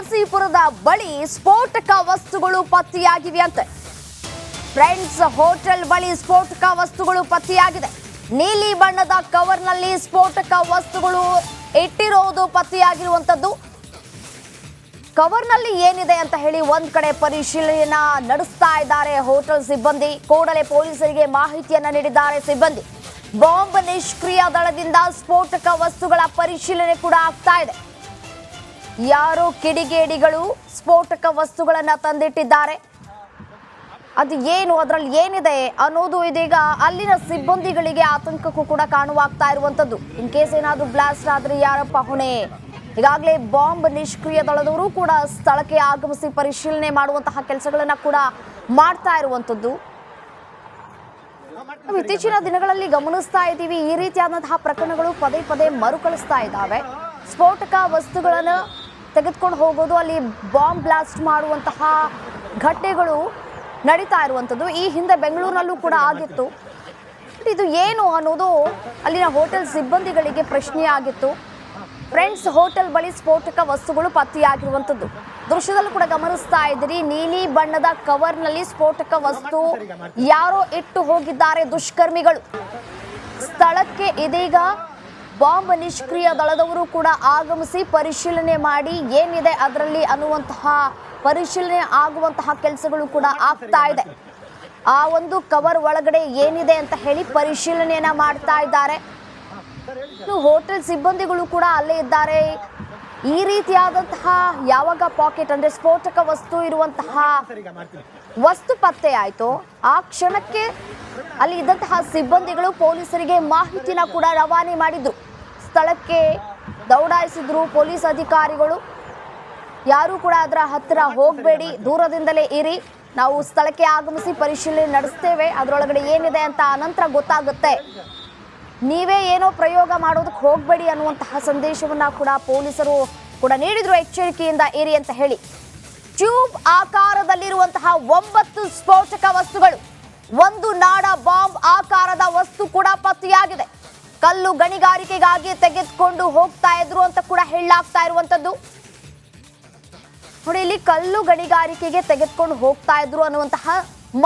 ನರಸೀಪುರದ ಬಳಿ ಸ್ಫೋಟಕ ವಸ್ತುಗಳು ಪತ್ತೆಯಾಗಿವೆಯಂತೆ. ಫ್ರೆಂಡ್ಸ್ ಹೋಟೆಲ್ ಬಳಿ ಸ್ಫೋಟಕ ವಸ್ತುಗಳು ಪತ್ತೆಯಾಗಿದೆ. ನೀಲಿ ಬಣ್ಣದ ಕವರ್ನಲ್ಲಿ ಸ್ಫೋಟಕ ವಸ್ತುಗಳು ಇಟ್ಟಿರೋದು ಪತ್ತೆಯಾಗಿರುವಂತದ್ದು. ಕವರ್ನಲ್ಲಿ ಏನಿದೆ ಅಂತ ಹೇಳಿ ಒಂದ್ ಕಡೆ ಪರಿಶೀಲನೆಯನ್ನ ನಡೆಸ್ತಾ ಇದ್ದಾರೆ ಹೋಟೆಲ್ ಸಿಬ್ಬಂದಿ. ಕೂಡಲೇ ಪೊಲೀಸರಿಗೆ ಮಾಹಿತಿಯನ್ನ ನೀಡಿದ್ದಾರೆ ಸಿಬ್ಬಂದಿ. ಬಾಂಬ್ ನಿಷ್ಕ್ರಿಯ ದಳದಿಂದ ಸ್ಫೋಟಕ ವಸ್ತುಗಳ ಪರಿಶೀಲನೆ ಕೂಡ ಆಗ್ತಾ ಇದೆ. ಯಾರೋ ಕಿಡಿಗೇಡಿಗಳು ಸ್ಫೋಟಕ ವಸ್ತುಗಳನ್ನ ತಂದಿಟ್ಟಿದ್ದಾರೆ. ಅದು ಏನು, ಅದರಲ್ಲಿ ಏನಿದೆ ಅನ್ನೋದು ಇದೀಗ ಅಲ್ಲಿನ ಸಿಬ್ಬಂದಿಗಳಿಗೆ ಆತಂಕಕ್ಕೂ ಕೂಡ ಕಾರಣವಾಗ್ತಾ ಇರುವಂತದ್ದು. ಇನ್ ಕೇಸ್ ಏನಾದ್ರೂ ಬ್ಲಾಸ್ಟ್ ಆದ್ರೆ ಯಾರಪ್ಪ ಹೊಣೆ? ಈಗಾಗಲೇ ಬಾಂಬ್ ನಿಷ್ಕ್ರಿಯ ದಳದವರು ಕೂಡ ಸ್ಥಳಕ್ಕೆ ಆಗಮಿಸಿ ಪರಿಶೀಲನೆ ಮಾಡುವಂತಹ ಕೆಲಸಗಳನ್ನ ಕೂಡ ಮಾಡ್ತಾ ಇರುವಂತದ್ದು. ಇತ್ತೀಚಿನ ದಿನಗಳಲ್ಲಿ ಗಮನಿಸ್ತಾ ಇದ್ದೀವಿ, ಈ ರೀತಿಯಾದಂತಹ ಪ್ರಕರಣಗಳು ಪದೇ ಪದೇ ಮರುಕಳಿಸ್ತಾ ಇದ್ದಾವೆ. ಸ್ಫೋಟಕ ವಸ್ತುಗಳನ್ನು ತೆಗೆದುಕೊಂಡು ಹೋಗೋದು, ಅಲ್ಲಿ ಬಾಂಬ್ ಬ್ಲಾಸ್ಟ್ ಮಾಡುವಂತಹ ಘಟನೆಗಳು ನಡೀತಾ ಇರುವಂಥದ್ದು. ಈ ಹಿಂದೆ ಬೆಂಗಳೂರಿನಲ್ಲೂ ಕೂಡ ಆಗಿತ್ತು. ಇದು ಏನು ಅನ್ನೋದು ಅಲ್ಲಿನ ಹೋಟೆಲ್ ಸಿಬ್ಬಂದಿಗಳಿಗೆ ಪ್ರಶ್ನೆ ಆಗಿತ್ತು. ಫ್ರೆಂಡ್ಸ್ ಹೋಟೆಲ್ ಬಳಿ ಸ್ಫೋಟಕ ವಸ್ತುಗಳು ಪತ್ತೆಯಾಗಿರುವಂಥದ್ದು ದೃಶ್ಯದಲ್ಲೂ ಕೂಡ ಗಮನಿಸ್ತಾ ಇದ್ದೀರಿ. ನೀಲಿ ಬಣ್ಣದ ಕವರ್ನಲ್ಲಿ ಸ್ಫೋಟಕ ವಸ್ತು ಯಾರೋ ಇಟ್ಟು ಹೋಗಿದ್ದಾರೆ ದುಷ್ಕರ್ಮಿಗಳು. ಸ್ಥಳಕ್ಕೆ ಇದೀಗ ಬಾಂಬ್ ನಿಷ್ಕ್ರಿಯ ದಳದವರು ಕೂಡ ಆಗಮಿಸಿ ಪರಿಶೀಲನೆ ಮಾಡಿ ಏನಿದೆ ಅದರಲ್ಲಿ ಅನ್ನುವಂತಹ ಪರಿಶೀಲನೆ ಆಗುವಂತಹ ಕೆಲಸಗಳು ಕೂಡ ಆಗ್ತಾ ಇದೆ. ಆ ಒಂದು ಕವರ್ ಒಳಗಡೆ ಏನಿದೆ ಅಂತ ಹೇಳಿ ಪರಿಶೀಲನೆಯನ್ನ ಮಾಡ್ತಾ ಇದ್ದಾರೆ. ಹೋಟೆಲ್ ಸಿಬ್ಬಂದಿಗಳು ಕೂಡ ಅಲ್ಲೇ ಇದ್ದಾರೆ. ಈ ರೀತಿಯಾದಂತಹ ಯಾವಾಗ ಪಾಕೆಟ್ ಅಂದ್ರೆ ಸ್ಫೋಟಕ ವಸ್ತು ಇರುವಂತಹ ವಸ್ತು ಪತ್ತೆ ಆಯ್ತು, ಆ ಕ್ಷಣಕ್ಕೆ ಅಲ್ಲಿ ಇದ್ದಂತಹ ಸಿಬ್ಬಂದಿಗಳು ಪೊಲೀಸರಿಗೆ ಮಾಹಿತಿನ ಕೂಡ ರವಾನೆ ಮಾಡಿದ್ರು. ಸ್ಥಳಕ್ಕೆ ದೌಡಾಯಿಸಿದ್ರು ಪೊಲೀಸ್ ಅಧಿಕಾರಿಗಳು. ಯಾರು ಕೂಡ ಅದರ ಹತ್ತಿರ ಹೋಗಬೇಡಿ, ದೂರದಿಂದಲೇ ಇರಿ, ನಾವು ಸ್ಥಳಕ್ಕೆ ಆಗಮಿಸಿ ಪರಿಶೀಲನೆ ನಡೆಸ್ತೇವೆ, ಅದರೊಳಗಡೆ ಏನಿದೆ ಅಂತ ಅನಂತರ ಗೊತ್ತಾಗುತ್ತೆ, ನೀವೇ ಏನೋ ಪ್ರಯೋಗ ಮಾಡೋದಕ್ಕೆ ಹೋಗಬೇಡಿ ಅನ್ನುವಂತಹ ಸಂದೇಶವನ್ನ ಕೂಡ ಪೊಲೀಸರು ಕೂಡ ನೀಡಿದ್ರು. ಎಚ್ಚರಿಕೆಯಿಂದ ಇರಿ ಅಂತ ಹೇಳಿ. ಟ್ಯೂಬ್ ಆಕಾರದಲ್ಲಿರುವಂತಹ 9 ಸ್ಫೋಟಕ ವಸ್ತುಗಳು, ಒಂದು ನಾಡ ಬಾಂಬ್ ಆಕಾರದ ವಸ್ತು ಕೂಡ ಪತ್ತೆಯಾಗಿದೆ. ಕಲ್ಲು ಗಣಿಗಾರಿಕೆಗಾಗಿ ತೆಗೆದುಕೊಂಡು ಹೋಗ್ತಾ ಇದ್ರು ಅಂತ ಕೂಡ ಹೇಳಲಾಗ್ತಾ ಇರುವಂತದ್ದು. ನೋಡಿ, ಇಲ್ಲಿ ಕಲ್ಲು ಗಣಿಗಾರಿಕೆಗೆ ತೆಗೆದುಕೊಂಡು ಹೋಗ್ತಾ ಇದ್ರು ಅನ್ನುವಂತಹ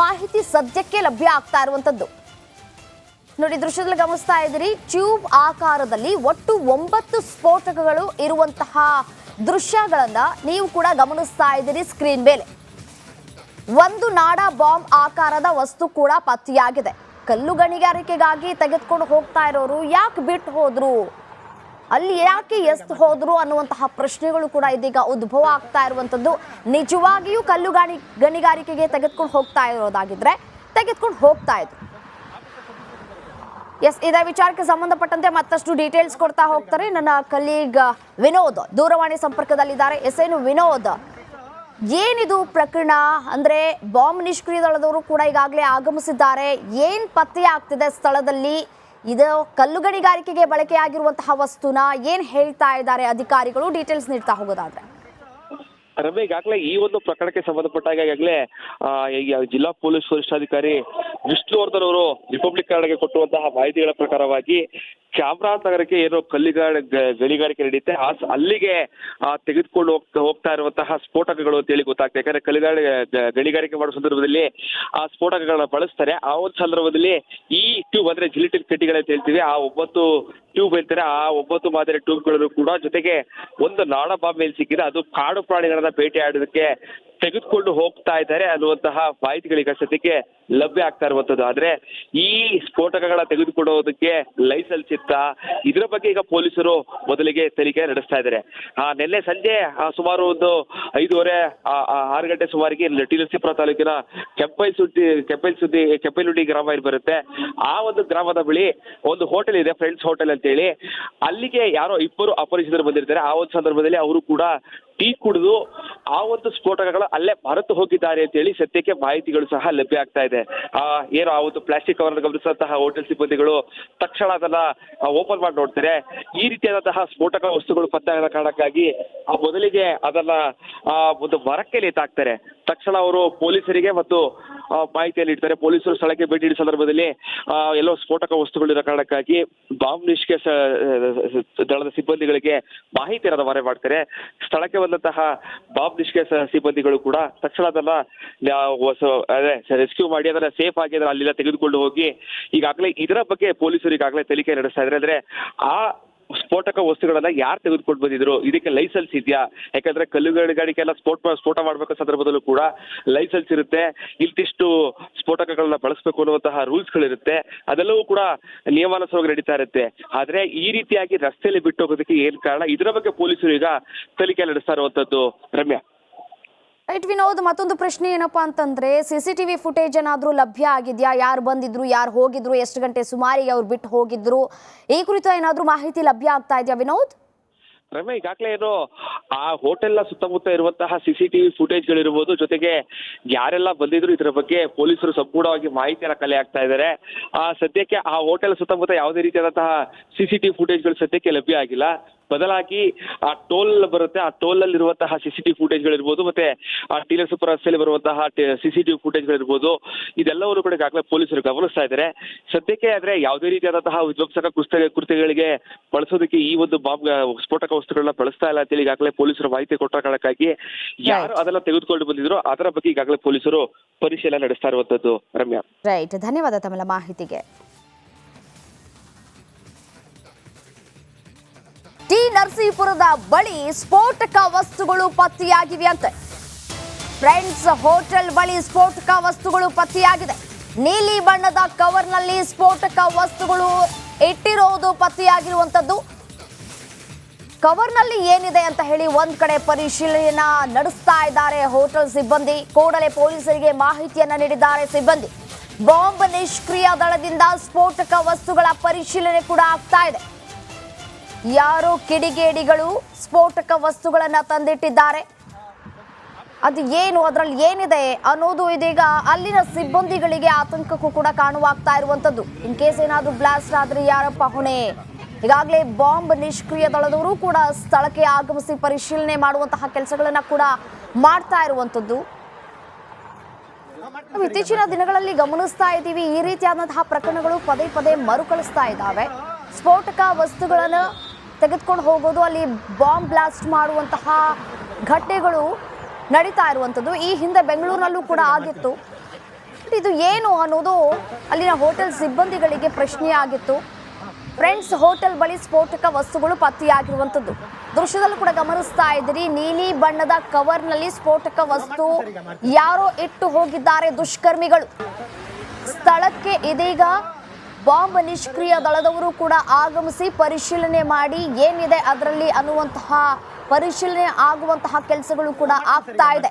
ಮಾಹಿತಿ ಸದ್ಯಕ್ಕೆ ಲಭ್ಯ ಆಗ್ತಾ ಇರುವಂತದ್ದು. ನೋಡಿ, ದೃಶ್ಯದಲ್ಲಿ ಗಮನಿಸ್ತಾ ಇದ್ದೀರಿ, ಟ್ಯೂಬ್ ಆಕಾರದಲ್ಲಿ ಒಟ್ಟು 9 ಸ್ಫೋಟಕಗಳು ಇರುವಂತಹ ದೃಶ್ಯಗಳನ್ನ ನೀವು ಕೂಡ ಗಮನಿಸ್ತಾ ಇದ್ದೀರಿ ಸ್ಕ್ರೀನ್ ಮೇಲೆ. ಒಂದು ನಾಡ ಬಾಂಬ್ ಆಕಾರದ ವಸ್ತು ಕೂಡ ಪತ್ತೆಯಾಗಿದೆ. ಕಲ್ಲು ಗಣಿಗಾರಿಕೆಗಾಗಿ ತೆಗೆದುಕೊಂಡು ಹೋಗ್ತಾ ಇರೋರು ಯಾಕೆ ಬಿಟ್ಟು ಹೋದ್ರು, ಅಲ್ಲಿ ಯಾಕೆ ಎಸ್ತು ಹೋದ್ರು ಅನ್ನುವಂತಹ ಪ್ರಶ್ನೆಗಳು ಕೂಡ ಇದೀಗ ಉದ್ಭವ ಆಗ್ತಾ ಇರುವಂತದ್ದು. ನಿಜವಾಗಿಯೂ ಕಲ್ಲು ಗಣಿಗಾರಿಕೆಗೆ ತೆಗೆದುಕೊಂಡು ಹೋಗ್ತಾ ಇರೋದಾಗಿದ್ರೆ ತೆಗೆದುಕೊಂಡು ಹೋಗ್ತಾ ಇದ್ರು. ಎಸ್, ಇದೇ ವಿಚಾರಕ್ಕೆ ಸಂಬಂಧಪಟ್ಟಂತೆ ಮತ್ತಷ್ಟು ಡೀಟೇಲ್ಸ್ ಕೊಡ್ತಾ ಹೋಗ್ತಾರೆ ನನ್ನ ಕಲೀಗ್ ವಿನೋದ್ ದೂರವಾಣಿ ಸಂಪರ್ಕದಲ್ಲಿದ್ದಾರೆ. ಎಸ್, ಏನು ವಿನೋದ್, ಏನಿದು ಪ್ರಕರಣ? ಅಂದ್ರೆ ಬಾಂಬ್ ನಿಷ್ಕ್ರಿಯ ದಳದವರು ಕೂಡ ಈಗಾಗಲೇ ಆಗಮಿಸಿದ್ದಾರೆ. ಏನ್ ಪತ್ತೆ ಆಗ್ತಿದೆ ಸ್ಥಳದಲ್ಲಿ? ಇದು ಕಲ್ಲು ಗಣಿಗಾರಿಕೆಗೆ ಬಳಕೆಯಾಗಿರುವಂತಹ ವಸ್ತುನ ಏನ್ ಹೇಳ್ತಾ ಇದ್ದಾರೆ ಅಧಿಕಾರಿಗಳು? ಡೀಟೇಲ್ಸ್ ನೀಡ್ತಾ ಹೋಗೋದಾದ್ರೆ. ರಮ್ಯ, ಈಗಾಗಲೇ ಈ ಒಂದು ಪ್ರಕರಣಕ್ಕೆ ಸಂಬಂಧಪಟ್ಟಾಗ ಈಗಾಗಲೇ ಜಿಲ್ಲಾ ಪೊಲೀಸ್ ವರಿಷ್ಠಾಧಿಕಾರಿ ವಿಷ್ಣುವರ್ಧನ್ ಅವರು ರಿಪಬ್ಲಿಕ್ ಕನ್ನಡಕ್ಕೆ ಕೊಟ್ಟಿರುವಂತಹ ಮಾಹಿತಿಗಳ ಪ್ರಕಾರವಾಗಿ ಚಾಮರಾಜನಗರಕ್ಕೆ ಏನೋ ಗಣಿಗಾರಿಕೆ ನಡೆಯುತ್ತೆ, ಅಲ್ಲಿಗೆ ತೆಗೆದುಕೊಂಡು ಹೋಗ್ತಾ ಇರುವಂತಹ ಸ್ಫೋಟಕಗಳು ಅಂತೇಳಿ ಗೊತ್ತಾಗ್ತದೆ. ಯಾಕಂದ್ರೆ ಗಣಿಗಾರಿಕೆ ಮಾಡುವ ಸಂದರ್ಭದಲ್ಲಿ ಆ ಸ್ಫೋಟಕಗಳನ್ನ ಬಳಸ್ತಾರೆ. ಆ ಒಂದು ಸಂದರ್ಭದಲ್ಲಿ ಈ ಟ್ಯೂಬ್ ಅಂದ್ರೆ ಜಿಲಿಟಿನ್ ಪೆಟ್ಟಿಗಳಂತ ಹೇಳ್ತೀವಿ, ಆ 9 ಟ್ಯೂಬ್ ಹೇಳ್ತಾರೆ. ಆ 9 ಮಾದರಿ ಟ್ಯೂಬ್ಗಳು ಕೂಡ ಜೊತೆಗೆ ಒಂದು ನಾಡ ಬಾಂಬ್ ಮೇಲೆ ಸಿಕ್ಕಿದೆ. ಅದು ಕಾಡು ಪ್ರಾಣಿಗಳನ್ನ ಬೇಟೆಯಾಡೋದಕ್ಕೆ ತೆಗೆದುಕೊಂಡು ಹೋಗ್ತಾ ಇದ್ದಾರೆ ಅನ್ನುವಂತಹ ಮಾಹಿತಿಗಳೀಗ ಸದ್ಯಕ್ಕೆ ಲಭ್ಯ ಆಗ್ತಾ ಇರುವಂತದ್ದು. ಆದ್ರೆ ಈ ಸ್ಫೋಟಕಗಳ ತೆಗೆದುಕೊಳ್ಳೋದಕ್ಕೆ ಲೈಸೆನ್ಸ್ ಇತ್ತಾ, ಇದರ ಬಗ್ಗೆ ಈಗ ಪೊಲೀಸರು ಮೊದಲಿಗೆ ತನಿಖೆ ನಡೆಸ್ತಾ ಇದ್ದಾರೆ. ನಿನ್ನೆ ಸಂಜೆ ಸುಮಾರು ಒಂದು 5:30-6 ಗಂಟೆ ಸುಮಾರಿಗೆ ಟಿ ನರಸೀಪುರ ತಾಲೂಕಿನ ಕೆಂಪೈಲುಡ್ಡಿ ಗ್ರಾಮ ಬರುತ್ತೆ. ಆ ಒಂದು ಗ್ರಾಮದ ಬಳಿ ಒಂದು ಹೋಟೆಲ್ ಇದೆ, ಫ್ರೆಂಡ್ಸ್ ಹೋಟೆಲ್ ಅಂತೇಳಿ. ಅಲ್ಲಿಗೆ ಯಾರೋ 2 ಅಪರಿಚಿತರು ಬಂದಿರ್ತಾರೆ. ಆ ಒಂದು ಸಂದರ್ಭದಲ್ಲಿ ಅವರು ಕೂಡ ಟೀ ಕುಡಿದು ಆ ಒಂದು ಸ್ಫೋಟಕಗಳು ಅಲ್ಲೇ ಮರೆತು ಹೋಗಿದ್ದಾರೆ ಅಂತ ಹೇಳಿ ಸದ್ಯಕ್ಕೆ ಮಾಹಿತಿಗಳು ಸಹ ಲಭ್ಯ ಆಗ್ತಾ ಇದೆ. ಏನು ಆ ಒಂದು ಪ್ಲಾಸ್ಟಿಕ್ ಕವರ್ ಗಮನಿಸಿದಂತಹ ಹೋಟೆಲ್ ಸಿಬ್ಬಂದಿಗಳು ತಕ್ಷಣ ಅದನ್ನ ಓಪನ್ ಮಾಡಿ ನೋಡ್ತಾರೆ. ಈ ರೀತಿಯಾದಂತಹ ಸ್ಫೋಟಕ ವಸ್ತುಗಳು ಪತ್ತೆಯಾದ ಕಾರಣಕ್ಕಾಗಿ ಮೊದಲಿಗೆ ಅದನ್ನ ಒಂದು ಮರಕ್ಕೆ ನೇತಾಕ್ತಾರೆ. ತಕ್ಷಣ ಅವರು ಪೊಲೀಸರಿಗೆ ಮತ್ತು ಮಾಹಿತಿಯನ್ನು ನೀಡ್ತಾರೆ. ಪೊಲೀಸರು ಸ್ಥಳಕ್ಕೆ ಭೇಟಿ ನೀಡಿದ ಸಂದರ್ಭದಲ್ಲಿ ಎಲ್ಲೋ ಸ್ಫೋಟಕ ವಸ್ತುಗಳಿರೋ ಕಾರಣಕ್ಕಾಗಿ ಬಾಂಬ್ ನಿಷ್ಕ್ರಿಯ ದಳದ ಸಿಬ್ಬಂದಿಗಳಿಗೆ ಮಾಹಿತಿಯನ್ನು ರವಾನೆ ಮಾಡ್ತಾರೆ. ಸ್ಥಳಕ್ಕೆ ಬಂದಂತಹ ಬಾಂಬ್ ನಿಷ್ಕ್ರಿಯ ಸಿಬ್ಬಂದಿಗಳು ಕೂಡ ತಕ್ಷಣ ಅದನ್ನ ರೆಸ್ಕ್ಯೂ ಮಾಡಿ ಅದನ್ನ ಸೇಫ್ ಆಗಿ ಅದನ್ನ ಅಲ್ಲಿಂದ ತೆಗೆದುಕೊಂಡು ಹೋಗಿ ಈಗಾಗಲೇ ಇದರ ಬಗ್ಗೆ ಪೊಲೀಸರು ಈಗಾಗಲೇ ತನಿಖೆ ನಡೆಸ್ತಾ ಇದ್ದಾರೆ. ಅಂದ್ರೆ ಆ ಸ್ಫೋಟಕ ವಸ್ತುಗಳನ್ನ ಯಾರು ತೆಗೆದುಕೊಂಡು ಬಂದಿದ್ರು, ಇದಕ್ಕೆ ಲೈಸೆನ್ಸ್ ಇದೆಯಾ? ಯಾಕಂದ್ರೆ ಕಲ್ಲುಗಾರಿಕೆಲ್ಲ ಸ್ಫೋಟ ಮಾಡಬೇಕು ಸಂದರ್ಭದಲ್ಲೂ ಕೂಡ ಲೈಸೆನ್ಸ್ ಇರುತ್ತೆ, ಇಂತಿಷ್ಟು ಸ್ಫೋಟಕಗಳನ್ನ ಬಳಸಬೇಕು ಅನ್ನುವಂತಹ ರೂಲ್ಸ್ ಗಳಿರುತ್ತೆ, ಅದೆಲ್ಲವೂ ಕೂಡ ನಿಯಮಾನುಸಾರವಾಗಿ ನಡೀತಾ ಇರುತ್ತೆ. ಆದ್ರೆ ಈ ರೀತಿಯಾಗಿ ರಸ್ತೆಯಲ್ಲಿ ಬಿಟ್ಟು ಹೋಗೋದಕ್ಕೆ ಏನ್ ಕಾರಣ, ಇದರ ಬಗ್ಗೆ ಪೊಲೀಸರು ಈಗ ತನಿಖೆ ನಡೆಸ್ತಾ ಇರುವಂತದ್ದು. ರಮ್ಯಾ, ರೈಟ್ ವಿನೋದ್, ಮತ್ತೊಂದು ಪ್ರಶ್ನೆ ಏನಪ್ಪಾ ಅಂತಂದ್ರೆ CCTV ಫುಟೇಜ್ ಏನಾದ್ರೂ ಲಭ್ಯ ಆಗಿದೆಯಾ? ಯಾರು ಬಂದಿದ್ರು, ಯಾರು ಹೋಗಿದ್ರು, ಎಷ್ಟು ಗಂಟೆ ಸುಮಾರಿಗೆ ಅವ್ರು ಬಿಟ್ಟು ಹೋಗಿದ್ರು, ಈ ಕುರಿತು ಏನಾದ್ರೂ ಮಾಹಿತಿ ಲಭ್ಯ ಆಗ್ತಾ ಇದೆಯಾ ವಿನೋದ್? ರಮ್ಯ, ಈಗಾಗಲೇ ಏನು ಆ ಹೋಟೆಲ್ನ ಸುತ್ತಮುತ್ತ ಇರುವಂತಹ CCTV ಫುಟೇಜ್ಗಳಿರ್ಬೋದು, ಜೊತೆಗೆ ಯಾರೆಲ್ಲ ಬಂದಿದ್ರು ಇದರ ಬಗ್ಗೆ ಪೊಲೀಸರು ಸಂಪೂರ್ಣವಾಗಿ ಮಾಹಿತಿಯನ್ನು ಕಲೆ ಹಾಕ್ತಾ ಇದ್ದಾರೆ. ಸದ್ಯಕ್ಕೆ ಆ ಹೋಟೆಲ್ ಸುತ್ತಮುತ್ತ ಯಾವುದೇ ರೀತಿಯಾದಂತಹ CCTV ಫುಟೇಜ್ಗಳು ಸದ್ಯಕ್ಕೆ ಲಭ್ಯ ಆಗಿಲ್ಲ. ಬದಲಾಗಿ ಆ ಟೋಲ್ ಬರುತ್ತೆ, ಆ ಟೋಲ್ ಅಲ್ಲಿ ಇರುವಂತಹ CCTV ಫುಟೇಜ್ಗಳಿರ್ಬೋದು, ಮತ್ತೆ ಆ ಟೀಲರ್ ಸೂಪರ್ ರಸ್ತೆಯಲ್ಲಿ ಬರುವಂತಹ CCTV ಫುಟೇಜ್ಗಳಿರ್ಬೋದು, ಇದೆಲ್ಲವನ್ನು ಕೂಡ ಈಗಾಗಲೇ ಪೊಲೀಸರು ಗಮನಿಸ್ತಾ ಇದ್ದಾರೆ. ಸದ್ಯಕ್ಕೆ ಆದ್ರೆ ಯಾವುದೇ ರೀತಿಯಾದಂತಹ ವಿಧ್ವಂಸಕ ಕೃತ್ಯಗಳಿಗೆ ಬಳಸೋದಕ್ಕೆ ಈ ಒಂದು ಬಾಂಬ್ ಸ್ಫೋಟಕ ವಸ್ತುಗಳನ್ನ ಬಳಸ್ತಾ ಇಲ್ಲ ಅಂತೇಳಿ ಈಗಾಗಲೇ ಪೊಲೀಸರು ಮಾಹಿತಿ ಕೊಟ್ಟ ಕಾರಣಕ್ಕಾಗಿ ಯಾರು ಅದನ್ನ ತೆಗೆದುಕೊಂಡು ಬಂದಿದ್ರು ಅದರ ಬಗ್ಗೆ ಈಗಾಗಲೇ ಪೊಲೀಸರು ಪರಿಶೀಲನೆ ನಡೆಸ್ತಾ ಇರುವಂತದ್ದು. ರಮ್ಯಾ, ರೈಟ್, ಧನ್ಯವಾದ ತಮ್ಮ ಮಾಹಿತಿಗೆ. ಟಿ ನರಸೀಪುರದ ಬಳಿ ಸ್ಫೋಟಕ ವಸ್ತುಗಳು ಪತ್ತೆಯಾಗಿವೆಯಂತೆ. ಫ್ರೆಂಡ್ಸ್ ಹೋಟೆಲ್ ಬಳಿ ಸ್ಫೋಟಕ ವಸ್ತುಗಳು ಪತ್ತೆಯಾಗಿದೆ. ನೀಲಿ ಬಣ್ಣದ ಕವರ್ನಲ್ಲಿ ಸ್ಫೋಟಕ ವಸ್ತುಗಳು ಇಟ್ಟಿರುವುದು ಪತ್ತೆಯಾಗಿರುವಂತದ್ದು. ಕವರ್ನಲ್ಲಿ ಏನಿದೆ ಅಂತ ಹೇಳಿ ಒಂದ್ ಕಡೆ ಪರಿಶೀಲನೆಯನ್ನ ನಡೆಸ್ತಾ ಇದ್ದಾರೆ ಹೋಟೆಲ್ ಸಿಬ್ಬಂದಿ. ಕೂಡಲೇ ಪೊಲೀಸರಿಗೆ ಮಾಹಿತಿಯನ್ನ ನೀಡಿದ್ದಾರೆ ಸಿಬ್ಬಂದಿ. ಬಾಂಬ್ ನಿಷ್ಕ್ರಿಯ ದಳದಿಂದ ಸ್ಫೋಟಕ ವಸ್ತುಗಳ ಪರಿಶೀಲನೆ ಕೂಡ ಆಗ್ತಾ ಇದೆ. ಯಾರೋ ಕಿಡಿಗೇಡಿಗಳು ಸ್ಫೋಟಕ ವಸ್ತುಗಳನ್ನ ತಂದಿಟ್ಟಿದ್ದಾರೆ. ಅದು ಏನು, ಅದರಲ್ಲಿ ಏನಿದೆ ಅನ್ನೋದು ಇದೀಗ ಅಲ್ಲಿನ ಸಿಬ್ಬಂದಿಗಳಿಗೆ ಆತಂಕಕ್ಕೂ ಕೂಡ ಕಾರಣವಾಗ್ತಾ ಇರುವಂತದ್ದು. ಇನ್ ಕೇಸ್ ಏನಾದ್ರೂ ಬ್ಲಾಸ್ಟ್ ಆದ್ರೆ ಯಾರಪ್ಪ ಹೊಣೆ? ಈಗಾಗಲೇ ಬಾಂಬ್ ನಿಷ್ಕ್ರಿಯ ದಳದವರು ಕೂಡ ಸ್ಥಳಕ್ಕೆ ಆಗಮಿಸಿ ಪರಿಶೀಲನೆ ಮಾಡುವಂತಹ ಕೆಲಸಗಳನ್ನ ಕೂಡ ಮಾಡ್ತಾ ಇರುವಂತದ್ದು. ಇತ್ತೀಚಿನ ದಿನಗಳಲ್ಲಿ ಗಮನಿಸ್ತಾ ಇದ್ದೀವಿ, ಈ ರೀತಿಯಾದಂತಹ ಪ್ರಕರಣಗಳು ಪದೇ ಪದೇ ಮರುಕಳಿಸ್ತಾ ಇದ್ದಾವೆ. ಸ್ಫೋಟಕ ವಸ್ತುಗಳನ್ನು ತೆಗೆದುಕೊಂಡು ಹೋಗೋದು, ಅಲ್ಲಿ ಬಾಂಬ್ ಬ್ಲಾಸ್ಟ್ ಮಾಡುವಂತಹ ಘಟನೆಗಳು ನಡೀತಾ ಇರುವಂಥದ್ದು. ಈ ಹಿಂದೆ ಬೆಂಗಳೂರಿನಲ್ಲೂ ಕೂಡ ಆಗಿತ್ತು. ಇದು ಏನು ಅನ್ನೋದು ಅಲ್ಲಿನ ಹೋಟೆಲ್ ಸಿಬ್ಬಂದಿಗಳಿಗೆ ಪ್ರಶ್ನೆ ಆಗಿತ್ತು. ಫ್ರೆಂಡ್ಸ್ ಹೋಟೆಲ್ ಬಳಿ ಸ್ಫೋಟಕ ವಸ್ತುಗಳು ಪತ್ತೆಯಾಗಿರುವಂಥದ್ದು ದೃಶ್ಯದಲ್ಲೂ ಕೂಡ ಗಮನಿಸ್ತಾ ಇದ್ದೀರಿ. ನೀಲಿ ಬಣ್ಣದ ಕವರ್ನಲ್ಲಿ ಸ್ಫೋಟಕ ವಸ್ತು ಯಾರೋ ಇಟ್ಟು ಹೋಗಿದ್ದಾರೆ ದುಷ್ಕರ್ಮಿಗಳು. ಸ್ಥಳಕ್ಕೆ ಇದೀಗ ಬಾಂಬ್ ನಿಷ್ಕ್ರಿಯ ದಳದವರು ಕೂಡ ಆಗಮಿಸಿ ಪರಿಶೀಲನೆ ಮಾಡಿ ಏನಿದೆ ಅದರಲ್ಲಿ ಅನ್ನುವಂತಹ ಪರಿಶೀಲನೆ ಆಗುವಂತಹ ಕೆಲಸಗಳು ಕೂಡ ಆಗ್ತಾ ಇದೆ.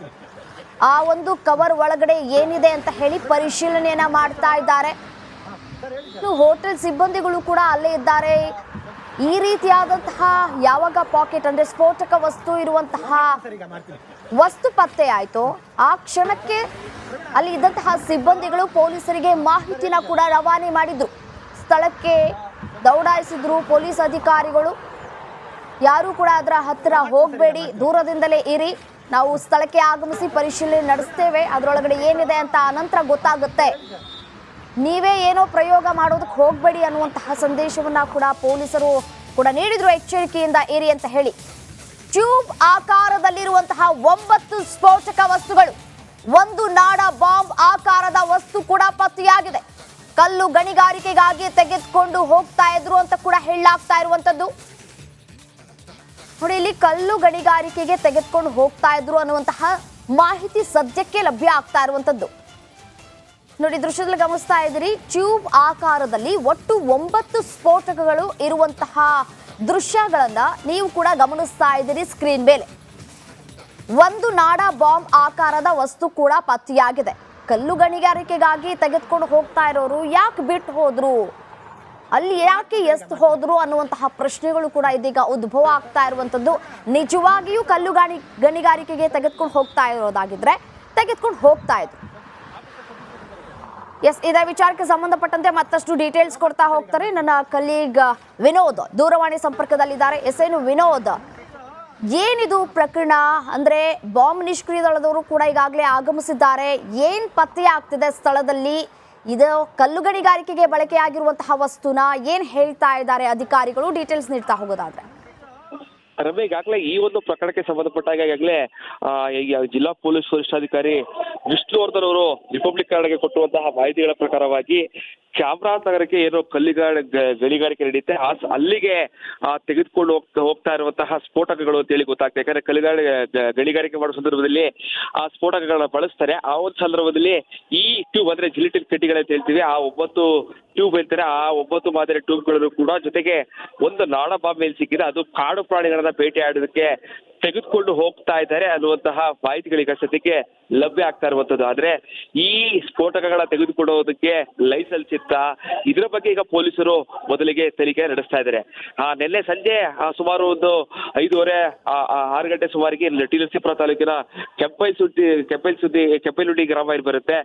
ಆ ಒಂದು ಕವರ್ ಒಳಗಡೆ ಏನಿದೆ ಅಂತ ಹೇಳಿ ಪರಿಶೀಲನೆಯನ್ನ ಮಾಡ್ತಾ ಇದ್ದಾರೆ. ಹೋಟೆಲ್ ಸಿಬ್ಬಂದಿಗಳು ಕೂಡ ಅಲ್ಲೇ ಇದ್ದಾರೆ. ಈ ರೀತಿಯಾದಂತಹ ಯಾವಾಗ ಪಾಕೆಟ್ ಅಂದ್ರೆ ಸ್ಫೋಟಕ ವಸ್ತು ಇರುವಂತಹ ವಸ್ತು ಪತ್ತೆ ಆಯ್ತು, ಆ ಕ್ಷಣಕ್ಕೆ ಅಲ್ಲಿ ಇದ್ದಂತಹ ಸಿಬ್ಬಂದಿಗಳು ಪೊಲೀಸರಿಗೆ ಮಾಹಿತಿನ ಕೂಡ ರವಾನೆ ಮಾಡಿದ್ರು. ಸ್ಥಳಕ್ಕೆ ದೌಡಾಯಿಸಿದ್ರು ಪೊಲೀಸ್ ಅಧಿಕಾರಿಗಳು. ಯಾರು ಕೂಡ ಅದರ ಹತ್ತಿರ ಹೋಗಬೇಡಿ, ದೂರದಿಂದಲೇ ಇರಿ, ನಾವು ಸ್ಥಳಕ್ಕೆ ಆಗಮಿಸಿ ಪರಿಶೀಲನೆ ನಡೆಸ್ತೇವೆ, ಅದರೊಳಗಡೆ ಏನಿದೆ ಅಂತ ಅನಂತರ ಗೊತ್ತಾಗುತ್ತೆ, ನೀವೇ ಏನೋ ಪ್ರಯೋಗ ಮಾಡೋದಕ್ಕೆ ಹೋಗಬೇಡಿ ಅನ್ನುವಂತಹ ಸಂದೇಶವನ್ನ ಕೂಡ ಪೊಲೀಸರು ಕೂಡ ನೀಡಿದ್ರು, ಎಚ್ಚರಿಕೆಯಿಂದ ಇರಿ ಅಂತ ಹೇಳಿ. ಟ್ಯೂಬ್ ಆಕಾರದಲ್ಲಿರುವಂತಹ 9 ಸ್ಫೋಟಕ ವಸ್ತುಗಳು, ಒಂದು ನಾಡ ಬಾಂಬ್ ಆಕಾರದ ವಸ್ತು ಕೂಡ ಪತ್ತೆಯಾಗಿದೆ. ಕಲ್ಲು ಗಣಿಗಾರಿಕೆಗಾಗಿ ತೆಗೆದುಕೊಂಡು ಹೋಗ್ತಾ ಇದ್ರು ಅಂತ ಕೂಡ ಹೇಳಲಾಗ್ತಾ ಇರುವಂತದ್ದು. ನೋಡಿ, ಇಲ್ಲಿ ಕಲ್ಲು ಗಣಿಗಾರಿಕೆಗೆ ತೆಗೆದುಕೊಂಡು ಹೋಗ್ತಾ ಇದ್ರು ಅನ್ನುವಂತಹ ಮಾಹಿತಿ ಸದ್ಯಕ್ಕೆ ಲಭ್ಯ ಆಗ್ತಾ ಇರುವಂತದ್ದು. ನೋಡಿ, ದೃಶ್ಯದಲ್ಲಿ ಗಮನಿಸ್ತಾ ಇದ್ದೀರಿ, ಟ್ಯೂಬ್ ಆಕಾರದಲ್ಲಿ ಒಟ್ಟು 9 ಸ್ಫೋಟಕಗಳು ಇರುವಂತಹ ದೃಶ್ಯಗಳನ್ನ ನೀವು ಕೂಡ ಗಮನಿಸ್ತಾ ಇದ್ದೀರಿ ಸ್ಕ್ರೀನ್ ಮೇಲೆ. ಒಂದು ನಾಡ ಬಾಂಬ್ ಆಕಾರದ ವಸ್ತು ಕೂಡ ಪತ್ತೆಯಾಗಿದೆ. ಕಲ್ಲು ಗಣಿಗಾರಿಕೆಗಾಗಿ ತೆಗೆದುಕೊಂಡು ಹೋಗ್ತಾ ಇರೋರು ಯಾಕೆ ಬಿಟ್ಟು ಹೋದ್ರು, ಅಲ್ಲಿ ಯಾಕೆ ಎಷ್ಟು ಹೋದ್ರು ಅನ್ನುವಂತಹ ಪ್ರಶ್ನೆಗಳು ಕೂಡ ಇದೀಗ ಉದ್ಭವ ಆಗ್ತಾ ಇರುವಂತದ್ದು. ನಿಜವಾಗಿಯೂ ಕಲ್ಲು ಗಣಿಗಾರಿಕೆಗೆ ತೆಗೆದುಕೊಂಡು ಹೋಗ್ತಾ ಇರೋದಾಗಿದ್ರೆ ತೆಗೆದುಕೊಂಡು ಹೋಗ್ತಾ ಇದ್ರು. ಇದೇ ವಿಚಾರಕ್ಕೆ ಸಂಬಂಧಪಟ್ಟಂತೆ ಮತ್ತಷ್ಟು ಡೀಟೇಲ್ಸ್ ಕೊಡ್ತಾ ಹೋಗ್ತಾರೆ ನನ್ನ ಕಲೀಗ್ ವಿನೋದ್, ದೂರವಾಣಿ ಸಂಪರ್ಕದಲ್ಲಿದ್ದಾರೆ. ಏನು ವಿನೋದ್, ಏನಿದು ಪ್ರಕರಣ ಅಂದ್ರೆ ಬಾಂಬ್ ನಿಷ್ಕ್ರಿಯ ದಳದವರು ಕೂಡ ಈಗಾಗಲೇ ಆಗಮಿಸಿದ್ದಾರೆ. ಏನ್ ಪತ್ತೆ ಆಗ್ತಿದೆ ಸ್ಥಳದಲ್ಲಿ? ಇದು ಕಲ್ಲುಗಣಿಗಾರಿಕೆಗೆ ಬಳಕೆಯಾಗಿರುವಂತಹ ವಸ್ತುನ ಏನ್ ಹೇಳ್ತಾ ಇದ್ದಾರೆ ಅಧಿಕಾರಿಗಳು? ಡೀಟೇಲ್ಸ್ ನೀಡ್ತಾ ಹೋಗೋದಾದ್ರೆ ರಮ್ಯ, ಈಗಾಗಲೇ ಈ ಒಂದು ಪ್ರಕರಣಕ್ಕೆ ಸಂಬಂಧಪಟ್ಟಾಗ ಈಗಾಗಲೇ ಜಿಲ್ಲಾ ಪೊಲೀಸ್ ವರಿಷ್ಠಾಧಿಕಾರಿ ವಿಷ್ಣುವರ್ಧನ್ ಅವರು ರಿಪಬ್ಲಿಕ್ ಕನ್ನಡಕ್ಕೆ ಕೊಟ್ಟುವಂತಹ ಮಾಹಿತಿಗಳ ಪ್ರಕಾರವಾಗಿ ಚಾಮರಾಜನಗರಕ್ಕೆ ಏನು ಗಣಿಗಾರಿಕೆ ನಡೆಯುತ್ತೆ ಅಲ್ಲಿಗೆ ತೆಗೆದುಕೊಂಡು ಹೋಗ್ತಾ ಇರುವಂತಹ ಸ್ಫೋಟಕಗಳು ಅಂತೇಳಿ ಗೊತ್ತಾಗ್ತದೆ. ಯಾಕಂದ್ರೆ ಗಣಿಗಾರಿಕೆ ಮಾಡುವ ಸಂದರ್ಭದಲ್ಲಿ ಆ ಸ್ಫೋಟಕಗಳನ್ನ ಬಳಸ್ತಾರೆ. ಆ ಒಂದು ಸಂದರ್ಭದಲ್ಲಿ ಈ ಟ್ಯೂಬ್ ಅಂದ್ರೆ ಜಿಲಿಟಿನ್ ಕಡ್ಡಿಗಳಂತ ಹೇಳ್ತೀವಿ, ಆ 9 ಟ್ಯೂಬ್ ಹೇಳ್ತಾರೆ. ಆ 9 ಮಾದರಿ ಟ್ಯೂಬ್ಗಳನ್ನು ಕೂಡ ಜೊತೆಗೆ ಒಂದು ನಾಡ ಬಾಂಬ್ ಮೇಲೆ ಸಿಕ್ಕಿದೆ. ಅದು ಕಾಡು ಪ್ರಾಣಿಗಳನ್ನ ಬೇಟೆಯಾಡೋದಕ್ಕೆ ತೆಗೆದುಕೊಂಡು ಹೋಗ್ತಾ ಇದ್ದಾರೆ ಅನ್ನುವಂತಹ ಮಾಹಿತಿಗಳಿಗೆ ಸದ್ಯಕ್ಕೆ ಲಭ್ಯ ಆಗ್ತಾ ಇರುವಂತದ್ದು. ಆದ್ರೆ ಈ ಸ್ಫೋಟಕಗಳ ತೆಗೆದುಕೊಂಡು ಹೋಗೋದಕ್ಕೆ ಲೈಸೆನ್ಸ್ ಇತ್ತ, ಇದರ ಬಗ್ಗೆ ಈಗ ಪೊಲೀಸರು ಮೊದಲಿಗೆ ತನಿಖೆ ನಡೆಸ್ತಾ ಇದ್ದಾರೆ. ನಿನ್ನೆ ಸಂಜೆ ಸುಮಾರು ಒಂದು 5:30-6 ಗಂಟೆ ಸುಮಾರಿಗೆ ಟಿ ನರಸೀಪುರ ತಾಲೂಕಿನ ಕೆಂಪೈಲುಂಡಿ ಗ್ರಾಮ ಬರುತ್ತೆ.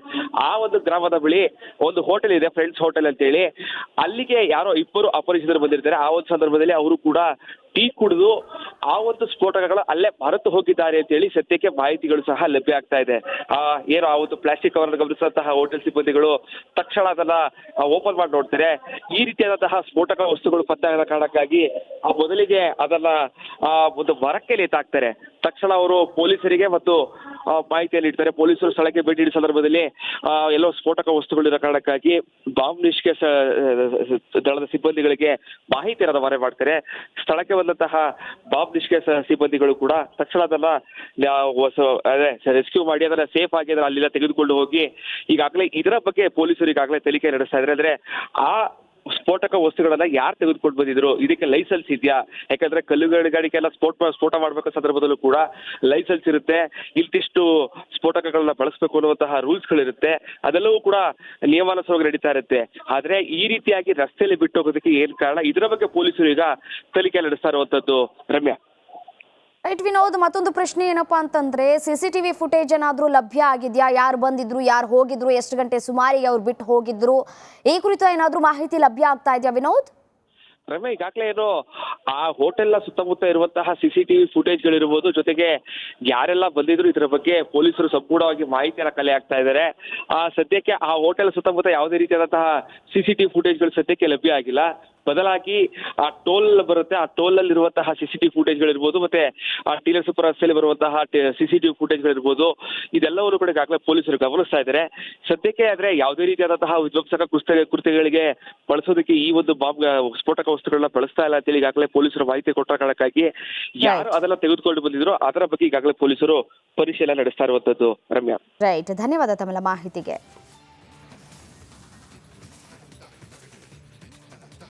ಆ ಒಂದು ಗ್ರಾಮದ ಬಳಿ ಒಂದು ಹೋಟೆಲ್ ಇದೆ, ಫ್ರೆಂಡ್ಸ್ ಹೋಟೆಲ್ ಅಂತೇಳಿ. ಅಲ್ಲಿಗೆ ಯಾರೋ 2 ಅಪರಿಚಿತರು ಬಂದಿರ್ತಾರೆ. ಆ ಒಂದು ಸಂದರ್ಭದಲ್ಲಿ ಅವರು ಕೂಡ ಟೀ ಕುಡಿದು ಆ ಒಂದು ಸ್ಫೋಟಕಗಳು ಅಲ್ಲೇ ಮರೆತು ಹೋಗಿದ್ದಾರೆ ಅಂತೇಳಿ ಸದ್ಯಕ್ಕೆ ಮಾಹಿತಿಗಳು ಸಹ ಲಭ್ಯ ಆಗ್ತಾ ಇದೆ. ಏನು ಆ ಒಂದು ಪ್ಲಾಸ್ಟಿಕ್ ಕವರ್ ಗಮನಿಸಿದಂತಹ ಹೋಟೆಲ್ ಸಿಬ್ಬಂದಿಗಳು ತಕ್ಷಣ ಅದನ್ನ ಓಪನ್ ಮಾಡಿ ನೋಡ್ತಾರೆ. ಈ ರೀತಿಯಾದಂತಹ ಸ್ಫೋಟಕ ವಸ್ತುಗಳು ಪತ್ತೆಯಾದ ಕಾರಣಕ್ಕಾಗಿ ಮೊದಲಿಗೆ ಅದನ್ನ ಒಂದು ಮರಕ್ಕೆ ನೇತಾಕ್ತಾರೆ. ತಕ್ಷಣ ಅವರು ಪೊಲೀಸರಿಗೆ ಮತ್ತು ಮಾಹಿತಿಯನ್ನು ನೀಡ್ತಾರೆ. ಪೊಲೀಸರು ಸ್ಥಳಕ್ಕೆ ಭೇಟಿ ನೀಡಿದ ಸಂದರ್ಭದಲ್ಲಿ ಎಲ್ಲೋ ಸ್ಫೋಟಕ ವಸ್ತುಗಳಿರೋ ಕಾರಣಕ್ಕಾಗಿ ಬಾಂಬ್ ನಿಷ್ಕ್ರಿಯ ದಳದ ಸಿಬ್ಬಂದಿಗಳಿಗೆ ಮಾಹಿತಿಯನ್ನು ಮರೆ ಮಾಡ್ತಾರೆ. ಸ್ಥಳಕ್ಕೆ ಬಂದಂತಹ ಬಾಂಬ್ ನಿಷ್ಕ್ರಿಯ ಸಿಬ್ಬಂದಿಗಳು ಕೂಡ ತಕ್ಷಣ ಅದನ್ನ ರೆಸ್ಕ್ಯೂ ಮಾಡಿ ಅದನ್ನ ಸೇಫ್ ಆಗಿ ಅದನ್ನ ಅಲ್ಲಿಂದ ತೆಗೆದುಕೊಂಡು ಹೋಗಿ ಈಗಾಗಲೇ ಇದರ ಬಗ್ಗೆ ಪೊಲೀಸರು ಈಗಾಗಲೇ ತನಿಖೆ ನಡೆಸ್ತಾ ಇದ್ದಾರೆ. ಅಂದ್ರೆ ಆ ಸ್ಫೋಟಕ ವಸ್ತುಗಳನ್ನ ಯಾರು ತೆಗೆದುಕೊಂಡು ಬಂದಿದ್ರು, ಇದಕ್ಕೆ ಲೈಸೆನ್ಸ್ ಇದೆಯಾ? ಯಾಕಂದ್ರೆ ಕಲ್ಲುಗಣಿಗಾರಿಕೆಲ್ಲ ಸ್ಫೋಟ ಮಾಡಬೇಕು ಸಂದರ್ಭದಲ್ಲೂ ಕೂಡ ಲೈಸೆನ್ಸ್ ಇರುತ್ತೆ. ಇಂತಿಷ್ಟು ಸ್ಫೋಟಕಗಳನ್ನ ಬಳಸಬೇಕು ಅನ್ನುವಂತಹ ರೂಲ್ಸ್ಗಳಿರುತ್ತೆ. ಅದೆಲ್ಲವೂ ಕೂಡ ನಿಯಮಾನುಸಾರವಾಗಿ ನಡೀತಾ ಇರುತ್ತೆ. ಆದ್ರೆ ಈ ರೀತಿಯಾಗಿ ರಸ್ತೆಯಲ್ಲಿ ಬಿಟ್ಟು ಹೋಗೋದಕ್ಕೆ ಏನ್ ಕಾರಣ, ಇದರ ಬಗ್ಗೆ ಪೊಲೀಸರು ಈಗ ತನಿಖೆ ನಡೆಸ್ತಾ ಇರುವಂತದ್ದು. ರಮ್ಯಾ, ರೈಟ್ ವಿನೋದ್, ಮತ್ತೊಂದು ಪ್ರಶ್ನೆ ಏನಪ್ಪಾ ಅಂತಂದ್ರೆ CCTV ಫುಟೇಜ್ ಏನಾದ್ರೂ ಲಭ್ಯ ಆಗಿದೆಯಾ? ಯಾರು ಬಂದಿದ್ರು, ಯಾರು ಹೋಗಿದ್ರು, ಎಷ್ಟು ಗಂಟೆ ಸುಮಾರಿಗೆ ಅವ್ರು ಬಿಟ್ಟು ಹೋಗಿದ್ರು, ಈ ಕುರಿತು ಏನಾದ್ರೂ ಮಾಹಿತಿ ಲಭ್ಯ ಆಗ್ತಾ ಇದೆಯಾ ವಿನೋದ್? ರಮ್ಯ, ಈಗಾಗಲೇ ಏನು ಆ ಹೋಟೆಲ್ನ ಸುತ್ತಮುತ್ತ ಇರುವಂತಹ CCTV ಫುಟೇಜ್ಗಳಿರ್ಬೋದು, ಜೊತೆಗೆ ಯಾರೆಲ್ಲ ಬಂದಿದ್ರು ಇದರ ಬಗ್ಗೆ ಪೊಲೀಸರು ಸಂಪೂರ್ಣವಾಗಿ ಮಾಹಿತಿಯನ್ನು ಕಲೆ ಹಾಕ್ತಾ ಇದ್ದಾರೆ. ಸದ್ಯಕ್ಕೆ ಆ ಹೋಟೆಲ್ ಸುತ್ತಮುತ್ತ ಯಾವುದೇ ರೀತಿಯಾದಂತಹ CCTV ಫುಟೇಜ್ಗಳು ಸದ್ಯಕ್ಕೆ ಲಭ್ಯ ಆಗಿಲ್ಲ. ಬದಲಾಗಿ ಆ ಟೋಲ್ ಬರುತ್ತೆ, ಆ ಟೋಲ್ ಅಲ್ಲಿ ಇರುವಂತಹ CCTV ಫುಟೇಜ್ಗಳಿರ್ಬೋದು, ಮತ್ತೆ ಆ ಟಿ ನರಸೀಪುರ ರಸ್ತೆಯಲ್ಲಿ ಬರುವಂತಹ CCTV ಫುಟೇಜ್ಗಳಿರ್ಬೋದು, ಇದೆಲ್ಲವನ್ನು ಕೂಡ ಈಗಾಗಲೇ ಪೊಲೀಸರು ಗಮನಿಸ್ತಾ ಇದ್ದಾರೆ. ಸದ್ಯಕ್ಕೆ ಆದ್ರೆ ಯಾವುದೇ ರೀತಿಯಾದಂತಹ ವಿಧ್ವಂಸಕ ಕೃತ್ಯಗಳಿಗೆ ಬಳಸೋದಕ್ಕೆ ಈ ಒಂದು ಬಾಂಬ್ ಸ್ಫೋಟಕ ವಸ್ತುಗಳನ್ನ ಬಳಸ್ತಾ ಇಲ್ಲ ಅಂತೇಳಿ ಈಗಾಗಲೇ ಪೊಲೀಸರು ಮಾಹಿತಿ ಕೊಟ್ಟ ಕಾರಣಕ್ಕಾಗಿ ಯಾರು ಅದನ್ನ ತೆಗೆದುಕೊಂಡು ಬಂದಿದ್ರು ಅದರ ಬಗ್ಗೆ ಈಗಾಗಲೇ ಪೊಲೀಸರು ಪರಿಶೀಲನೆ ನಡೆಸ್ತಾ ಇರುವಂತದ್ದು. ರಮ್ಯಾ, ರೈಟ್, ಧನ್ಯವಾದ ತಮ್ಮೆಲ್ಲ ಮಾಹಿತಿಗೆ.